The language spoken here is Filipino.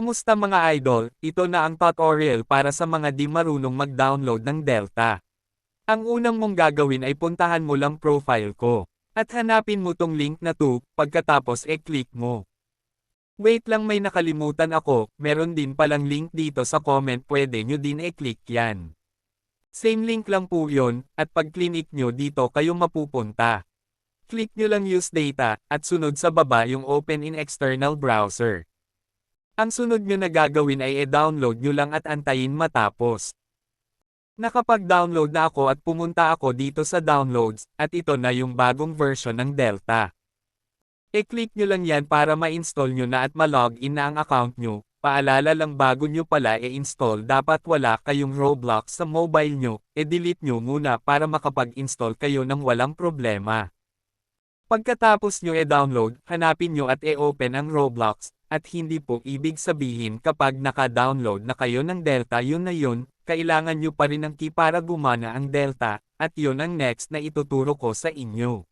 Kamusta mga idol? Ito na ang tutorial para sa mga di marunong mag-download ng Delta. Ang unang mong gagawin ay puntahan mo lang profile ko. At hanapin mo tong link na to, pagkatapos click mo. Wait lang, may nakalimutan ako, meron din palang link dito sa comment, pwede nyo din click yan. Same link lang po yun, at pag click nyo dito kayo mapupunta. Click nyo lang use data, at sunod sa baba yung open in external browser. Ang sunod nyo na gagawin ay download nyo lang at antayin matapos. Nakapag-download na ako at pumunta ako dito sa downloads, at ito na yung bagong version ng Delta. I-click nyo lang yan para ma-install nyo na at ma-login na ang account nyo. Paalala lang, bago nyo pala i-install dapat wala kayong Roblox sa mobile nyo, delete nyo muna para makapag-install kayo ng walang problema. Pagkatapos nyo download, hanapin nyo at open ang Roblox. At hindi po ibig sabihin kapag naka-download na kayo ng Delta yun na yun, kailangan nyo pa rin ng key para gumana ang Delta, at yun ang next na ituturo ko sa inyo.